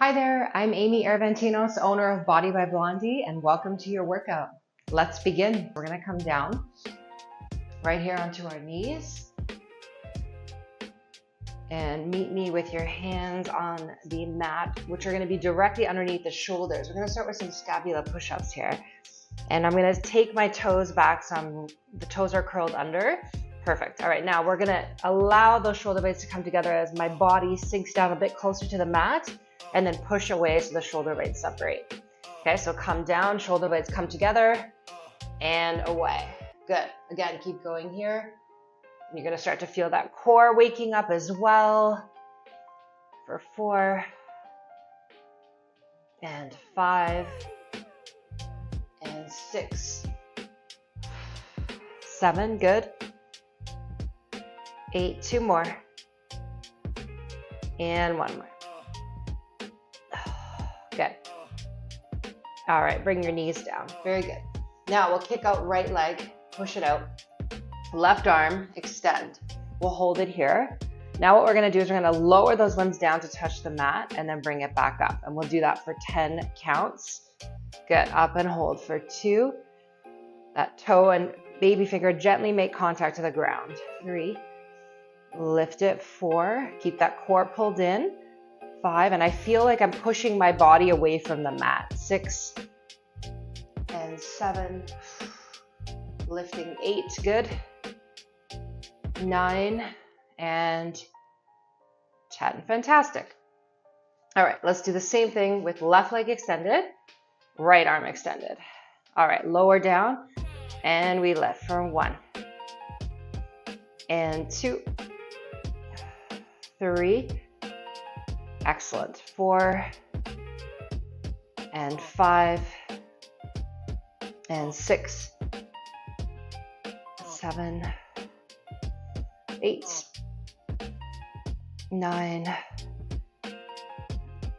Hi there, I'm Amy Aravantinos, owner of Body by Blondi, and welcome to your workout. Let's begin. We're gonna come down right here onto our knees and meet me with your hands on the mat, which are gonna be directly underneath the shoulders. We're gonna start with some scapula push-ups here. And I'm gonna take my toes back, the toes are curled under. Perfect. All right, now we're gonna allow those shoulder blades to come together as my body sinks down a bit closer to the mat, and then push away so the shoulder blades separate. Okay, so come down, shoulder blades come together, and away. Good. Again, keep going here. You're gonna start to feel that core waking up as well. For 4, and 5, and 6, 7, good. 8, 2 more, and 1 more. Good. All right, bring your knees down. Very good. Now we'll kick out right leg, push it out. Left arm, extend. We'll hold it here. Now what we're gonna do is we're gonna lower those limbs down to touch the mat and then bring it back up. And we'll do that for 10 counts. Good, up and hold for 2. That toe and baby finger gently make contact to the ground. 3, lift it. 4, keep that core pulled in. 5, and I feel like I'm pushing my body away from the mat. 6, and 7, lifting. 8, good. 9, and 10, fantastic. All right, let's do the same thing with left leg extended, right arm extended. All right, lower down, and we lift for 1, and 2, 3, excellent. 4, and 5, and 6, 7, 8, 9,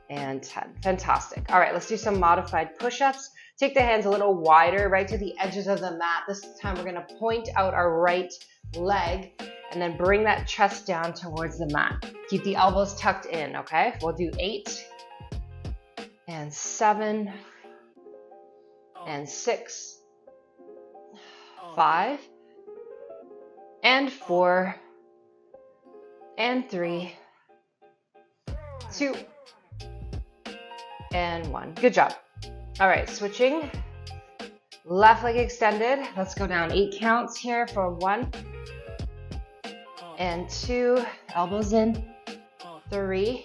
and 10. Fantastic. All right, let's do some modified push-ups. Take the hands a little wider, right to the edges of the mat. This time we're gonna point out our right leg and then bring that chest down towards the mat. Keep the elbows tucked in, okay? We'll do 8, and 7, and 6, 5, and 4, and 3, 2, and 1. Good job. All right, switching. Left leg extended. Let's go down 8 counts here for 1, and 2, elbows in. 3,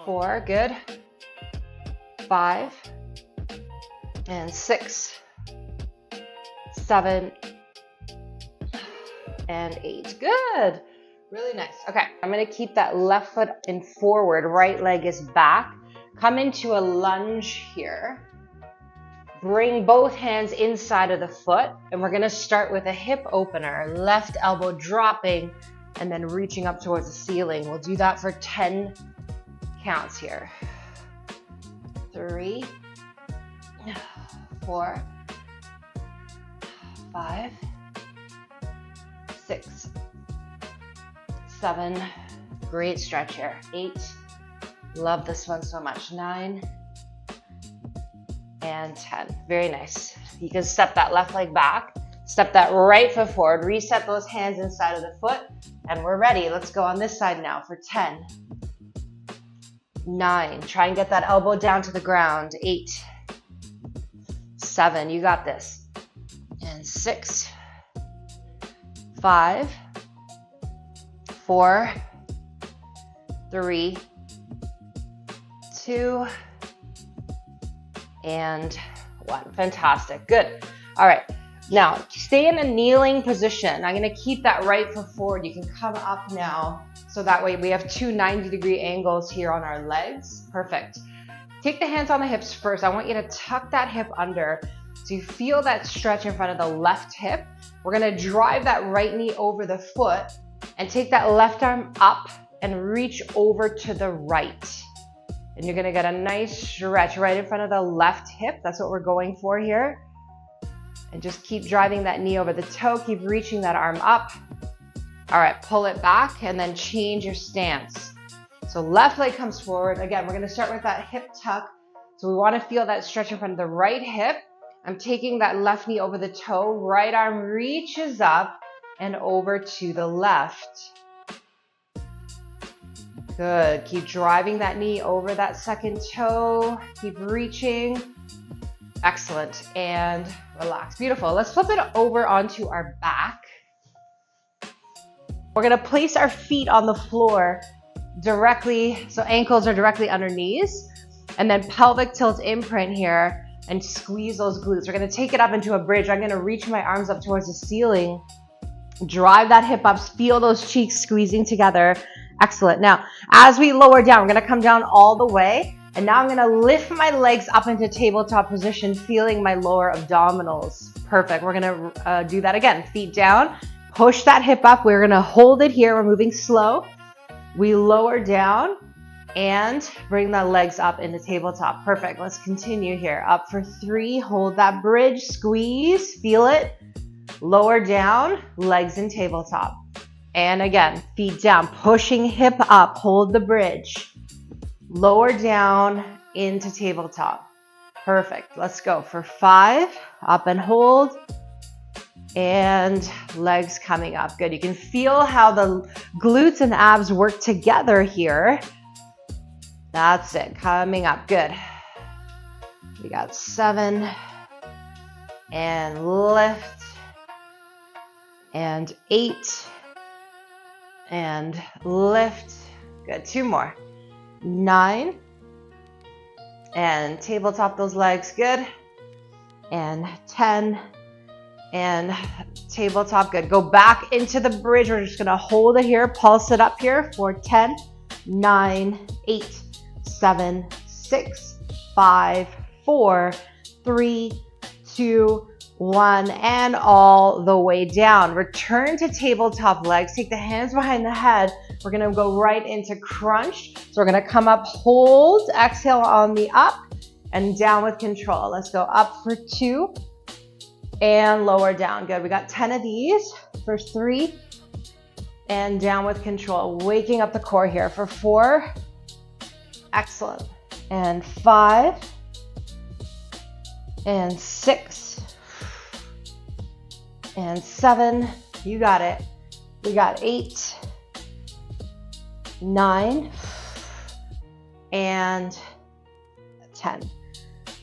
4, good. 5, and 6, 7, and 8. Good. Really nice. Okay, I'm gonna keep that left foot in forward, right leg is back. Come into a lunge here. Bring both hands inside of the foot, and we're gonna start with a hip opener, left elbow dropping, and then reaching up towards the ceiling. We'll do that for 10 counts here. 3, 4, 5, 6, 7, great stretch here. 8, love this one so much. 9, and 10, very nice. You can step that left leg back, step that right foot forward, reset those hands inside of the foot, and we're ready. Let's go on this side now for 10, 9, try and get that elbow down to the ground. 8, 7, you got this. And 6, 5, 4, 3, 2, and 1. Fantastic. Good. All right. Now, stay in a kneeling position. I'm going to keep that right foot forward. You can come up now, so that way we have 2 90-degree angles here on our legs. Perfect. Take the hands on the hips first. I want you to tuck that hip under so you feel that stretch in front of the left hip. We're going to drive that right knee over the foot and take that left arm up and reach over to the right. And you're gonna get a nice stretch right in front of the left hip. That's what we're going for here. And just keep driving that knee over the toe. Keep reaching that arm up. All right, pull it back and then change your stance. So left leg comes forward. Again, we're going to start with that hip tuck. So we want to feel that stretch in front of the right hip. I'm taking that left knee over the toe. Right arm reaches up and over to the left. Good. Keep driving that knee over that second toe. Keep reaching. Excellent. And relax. Beautiful. Let's flip it over onto our back. We're going to place our feet on the floor directly, so ankles are directly under knees, and then pelvic tilt imprint here and squeeze those glutes. We're going to take it up into a bridge. I'm going to reach my arms up towards the ceiling, drive that hip up, feel those cheeks squeezing together. Excellent. Now, as we lower down, we're going to come down all the way, and now I'm going to lift my legs up into tabletop position, feeling my lower abdominals. Perfect. We're going to do that again. Feet down, push that hip up. We're going to hold it here. We're moving slow. We lower down and bring the legs up into tabletop. Perfect. Let's continue here. Up for 3. Hold that bridge. Squeeze. Feel it. Lower down. Legs in tabletop. And again, feet down. Pushing hip up. Hold the bridge. Lower down into tabletop. Perfect. Let's go for 5. Up and hold. And legs coming up. Good. You can feel how the glutes and abs work together here. That's it. Coming up. Good. We got 7. And lift. And 8. And lift. Good. 2 more. 9. And tabletop those legs. Good. And 10. And tabletop. Good. Go back into the bridge. We're just going to hold it here. Pulse it up here for 10, 9, 8, 7, 6, 5, 4, 3, 2, 1, and all the way down. Return to tabletop legs. Take the hands behind the head. We're going to go right into crunch. So we're going to come up, hold, exhale on the up, and down with control. Let's go up for 2. And lower down. Good. We got 10 of these for 3. And down with control. Waking up the core here for 4. Excellent. And 5. And 6. And 7. You got it. We got 8. 9. And 10.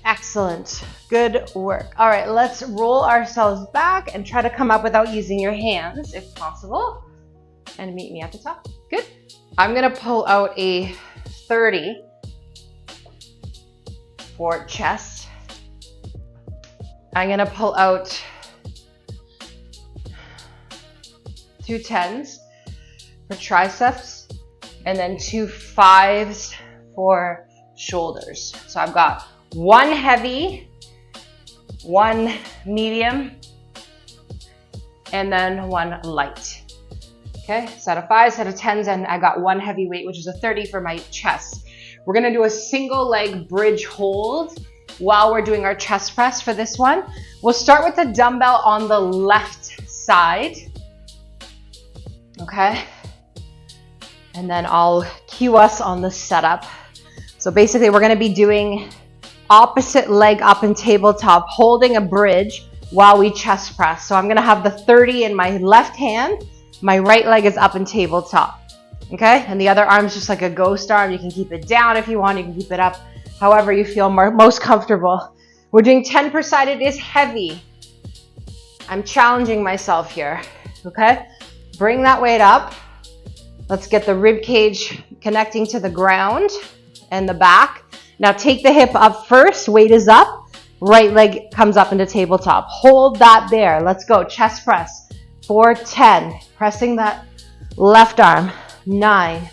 Excellent. Good work. All right, let's roll ourselves back and try to come up without using your hands if possible. And meet me at the top. Good. I'm going to pull out a 30 for chest. I'm going to pull out 2 10s for triceps and then 2 5s for shoulders. So I've got 1 heavy, 1 medium, and then 1 light. Okay, set of 5s, set of 10s, and I got 1 heavy weight, which is a 30 for my chest. We're gonna do a single leg bridge hold while we're doing our chest press for this one. We'll start with the dumbbell on the left side. Okay, and then I'll cue us on the setup. So basically we're gonna be doing opposite leg up in tabletop, holding a bridge while we chest press. So I'm going to have the 30 in my left hand. My right leg is up in tabletop. Okay? And the other arm's just like a ghost arm. You can keep it down if you want. You can keep it up however you feel most comfortable. We're doing 10 per side. It is heavy. I'm challenging myself here. Okay? Bring that weight up. Let's get the rib cage connecting to the ground and the back. Now take the hip up first, weight is up, right leg comes up into tabletop. Hold that there. Let's go, chest press for 10. Pressing that left arm, 9,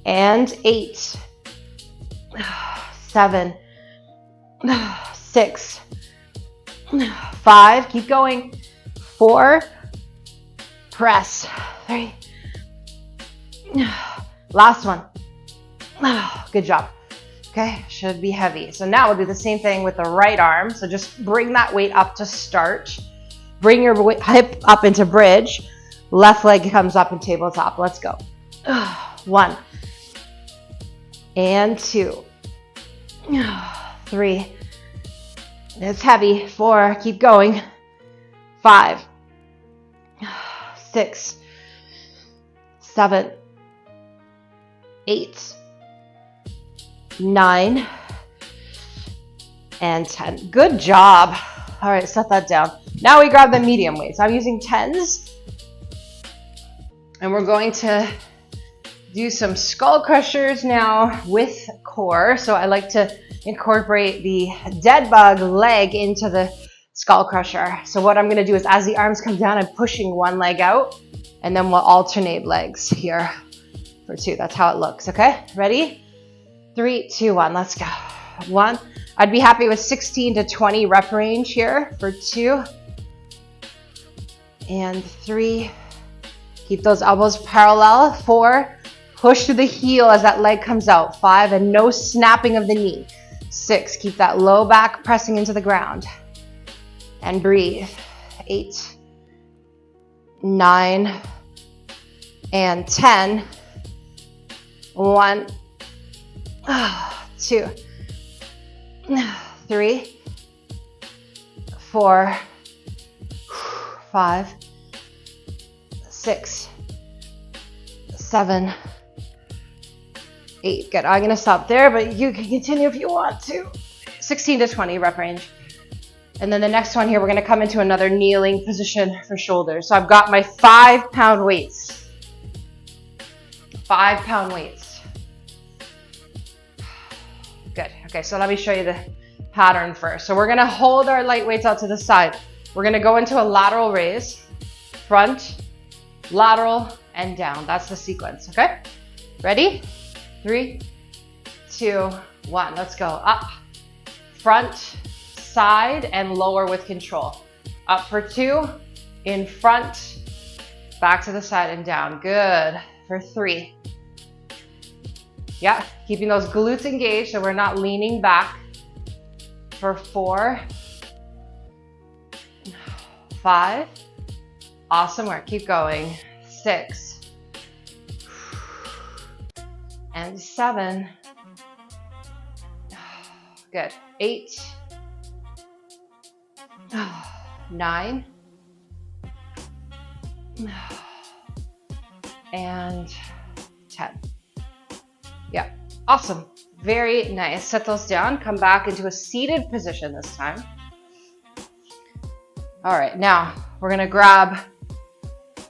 and 8, 7, 6, 5, keep going, 4, press, 3, last one, good job. Okay, should be heavy. So now we'll do the same thing with the right arm. So just bring that weight up to start. Bring your hip up into bridge. Left leg comes up in tabletop. Let's go. 1, and 2, 3, it's heavy, 4, keep going, 5, 6, 7, 8, 9, and 10. Good job. All right, set that down. Now we grab the medium weights. I'm using 10s, and we're going to do some skull crushers now with core. So I like to incorporate the dead bug leg into the skull crusher. So what I'm going to do is, as the arms come down, I'm pushing one leg out, and then we'll alternate legs here for 2. That's how it looks. Okay, ready? 3, 2, 1, let's go. 1, I'd be happy with 16 to 20 rep range here for 2, and 3, keep those elbows parallel. 4, push through the heel as that leg comes out. 5, and no snapping of the knee. 6, keep that low back pressing into the ground, and breathe. 8, 9, and 10. 1, 2, 3, 4, 5, 6, 7, 8. Good. I'm going to stop there, but you can continue if you want to. 16 to 20 rep range. And then the next one here, we're going to come into another kneeling position for shoulders. So I've got my 5-pound weights. 5-pound weights. Good. Okay, so let me show you the pattern first. So we're going to hold our light weights out to the side. We're going to go into a lateral raise, front, lateral, and down. That's the sequence, okay? Ready? 3, 2, 1. Let's go. Up, front, side, and lower with control. Up for 2, in front, back to the side and down. Good. For 3. Yeah, keeping those glutes engaged so we're not leaning back. For 4, 5, awesome work, keep going. 6, and 7, good. 8, 9, and 10. Yeah, awesome. Very nice. Set those down. Come back into a seated position this time. All right, now we're going to grab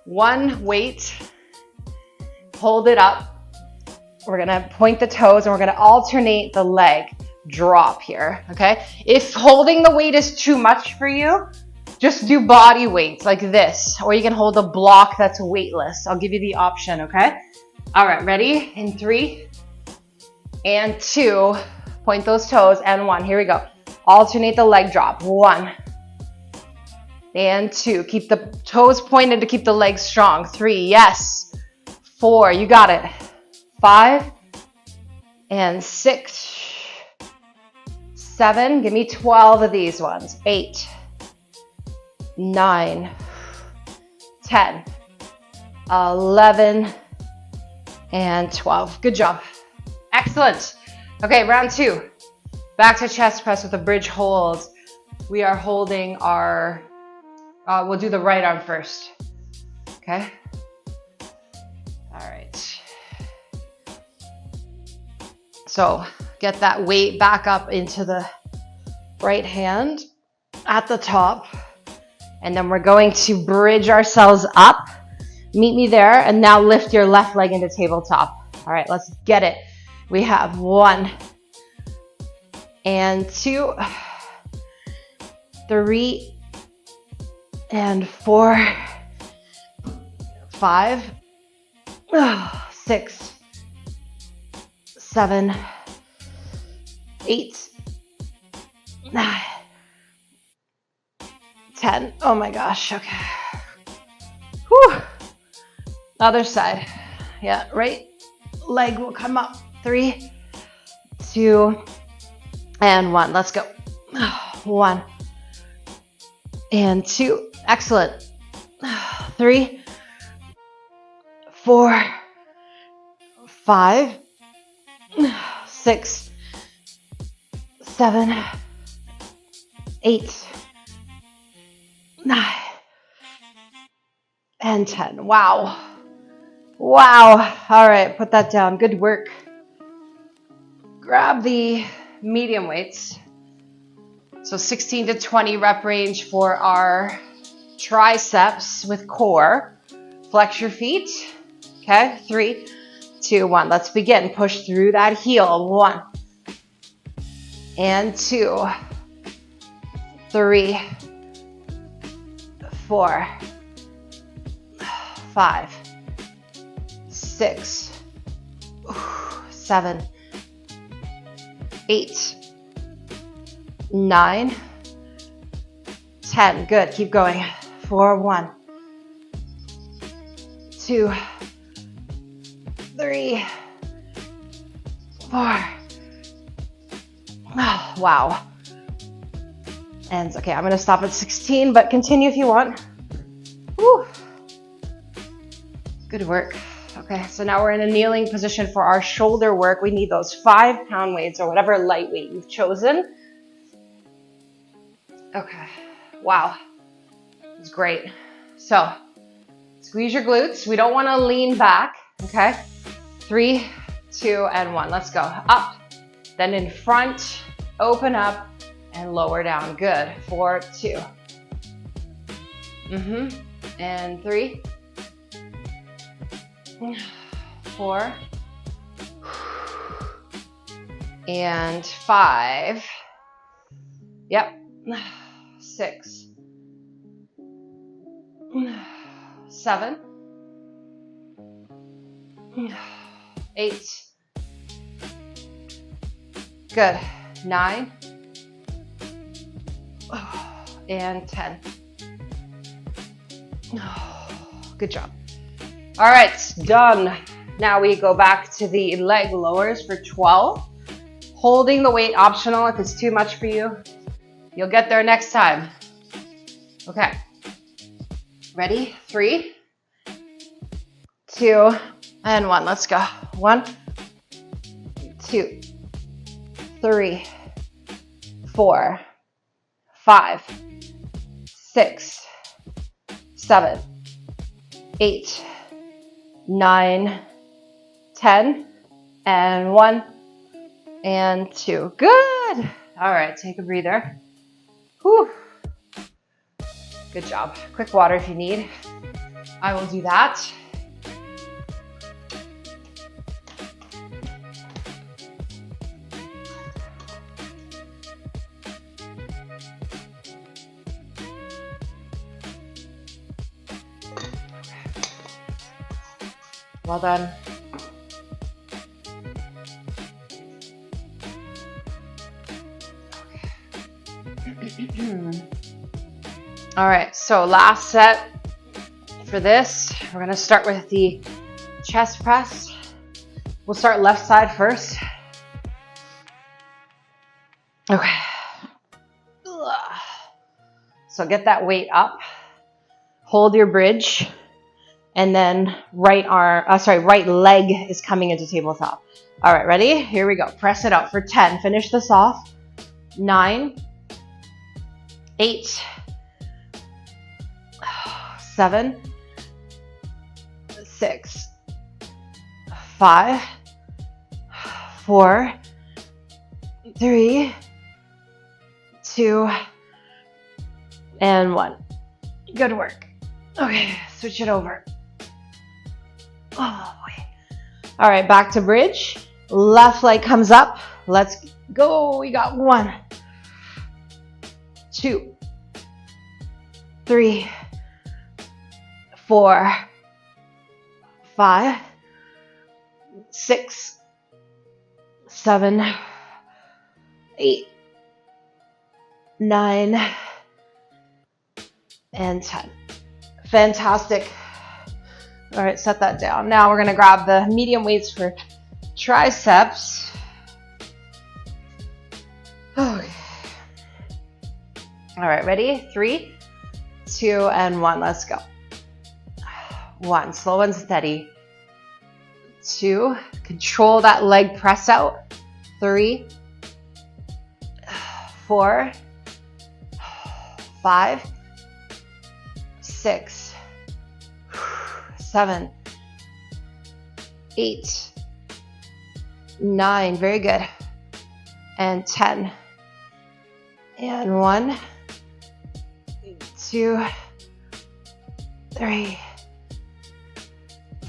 one weight, hold it up. We're going to point the toes, and we're going to alternate the leg drop here, okay? If holding the weight is too much for you, just do body weights like this, or you can hold a block that's weightless. I'll give you the option, okay? All right, ready? In 3, and 2, point those toes, and 1. Here we go. Alternate the leg drop. 1, and 2. Keep the toes pointed to keep the legs strong. 3, yes. 4, you got it. 5, and 6, 7. Give me 12 of these ones. 8, 9, 10, 11, and 12. Good job. Excellent. Okay, round 2. Back to chest press with a bridge hold. We are holding our, we'll do the right arm first. Okay. All right. So get that weight back up into the right hand at the top. And then we're going to bridge ourselves up. Meet me there. And now lift your left leg into tabletop. All right, let's get it. We have 1, and 2, 3, and 4, 5, 6, 7, 8, 9, 10. Oh my gosh, okay. Whew. Other side. Yeah, right leg will come up. 3, 2, and 1. Let's go. 1, and 2. Excellent. 3, 4, 5, 6, 7, 8, 9, and 10. Wow. Wow. All right, put that down. Good work. Grab the medium weights. So 16 to 20 rep range for our triceps with core. Flex your feet. Okay, 3, 2, 1. Let's begin. Push through that heel. 1 and 2, 3, 4, 5, 6, 7, 8, 9, 10. Good. Keep going. 4, 1, 2, 3, 4. Oh, wow. And okay, I'm going to stop at 16, but continue if you want. Woo. Good work. Okay, so now we're in a kneeling position for our shoulder work. We need those 5-pound weights or whatever light weight you've chosen. Okay, wow, it's great. So squeeze your glutes. We don't want to lean back, okay? 3, 2, and 1. Let's go. Up, then in front, open up, and lower down. Good. 4, 2. And 3, 4, and 5. Yep. 6, 7, 8. Good. 9 and 10. Good job. All right, done. Now we go back to the leg lowers for 12. Holding the weight optional if it's too much for you. You'll get there next time. Okay. Ready? 3, 2, and 1. Let's go. 1, 2, 3, 4, 5, 6, 7, 8, 9, 10, and 1, and 2. Good. All right, take a breather. Whew. Good job. Quick water if you need. I will do that. Well done. All right, so last set for this. We're gonna start with the chest press. We'll start left side first. Okay. So get that weight up. Hold your bridge. And then right leg is coming into tabletop. All right, ready? Here we go. Press it out for 10. Finish this off. 9, 8, 7, 6, 5, 4, 3, 2, and 1. Good work. Okay, switch it over. Oh boy. All right, back to bridge. Left leg comes up. Let's go. We got 1, 2, 3, 4, 5, 6, 7, 8, 9, and 10. Fantastic. All right, set that down. Now we're going to grab the medium weights for triceps. Okay. All right, ready? 3, 2, and 1. Let's go. 1, slow and steady. 2, control that leg press out. 3, 4, 5, 6, 7, 8, 9. Very good. And 10. And 1, 2, 3,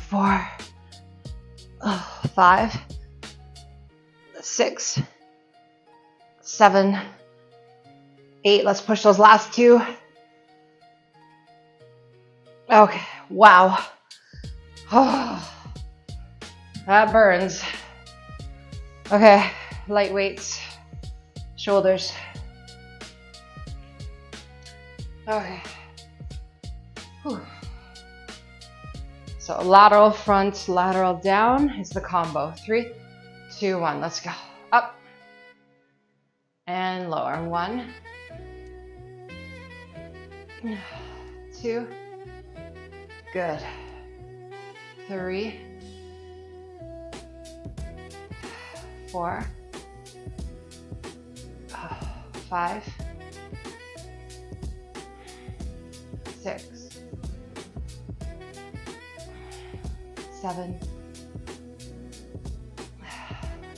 4, 5, 6, 7, 8. Let's push those last 2. Okay. Wow. Oh, that burns. Okay. Light weights. Shoulders. Okay. Whew. So lateral front, lateral down is the combo. 3, 2, 1. Let's go. Up and lower. 1, 2. Good. 3, 4, 5, 6, 7,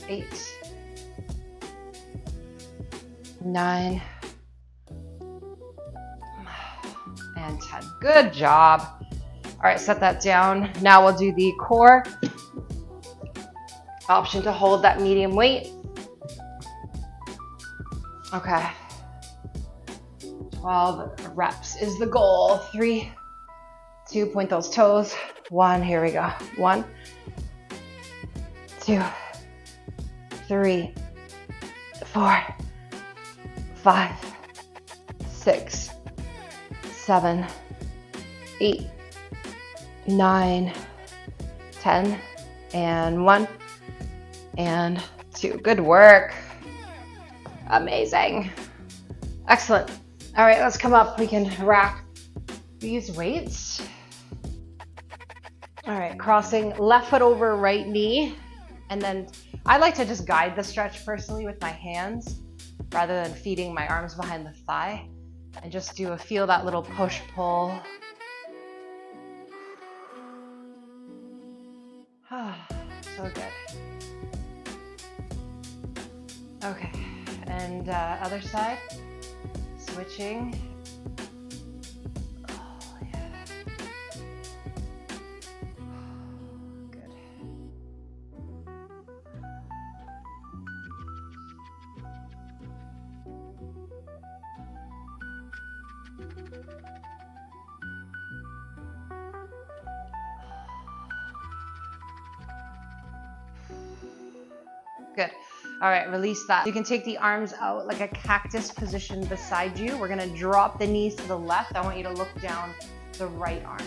8, 9, and 10. Good job. All right, set that down. Now we'll do the core. Option to hold that medium weight. Okay. 12 reps is the goal. 3, 2, point those toes. 1, here we go. 1, 2, 3, 4, 5, 6, 7, 8, 9, 10, and 1, and 2. Good work. Amazing. Excellent. All right, let's come up. We can rack these weights. All right, crossing left foot over right knee. And then I like to just guide the stretch personally with my hands rather than feeding my arms behind the thigh. And just feel that little push pull. So good. Okay, and other side, switching. Oh, yeah. Good. Good. All right, release that. You can take the arms out like a cactus position beside you. We're gonna drop the knees to the left. I want you to look down the right arm.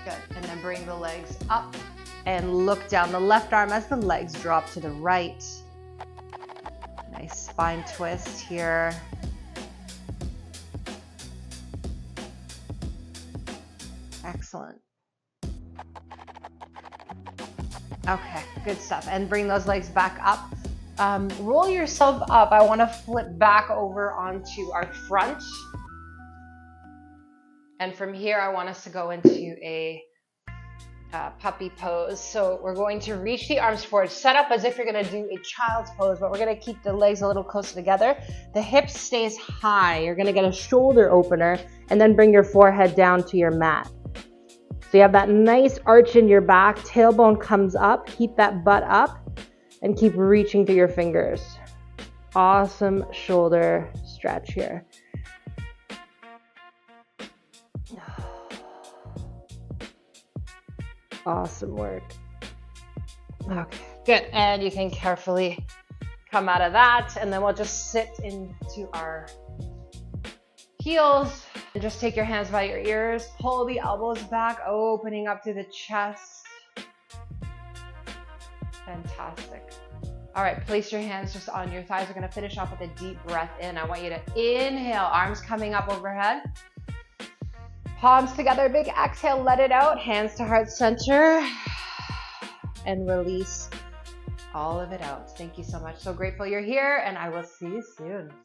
Good, and then bring the legs up and look down the left arm as the legs drop to the right. Nice spine twist here. Excellent. Okay, good stuff. And bring those legs back up. Roll yourself up. I want to flip back over onto our front. And from here, I want us to go into a puppy pose. So we're going to reach the arms forward, set up as if you're going to do a child's pose, but we're going to keep the legs a little closer together. The hips stays high. You're going to get a shoulder opener and then bring your forehead down to your mat. So you have that nice arch in your back, tailbone comes up, keep that butt up and keep reaching through your fingers. Awesome shoulder stretch here. Awesome work. Okay, good. And you can carefully come out of that, and then we'll just sit into our heels and just take your hands by your ears, pull the elbows back, opening up through the chest. Fantastic. All right, place your hands just on your thighs. We're gonna finish off with a deep breath in. I want you to inhale, arms coming up overhead. Palms together, big exhale, let it out. Hands to heart center. And release all of it out. Thank you so much. So grateful you're here, and I will see you soon.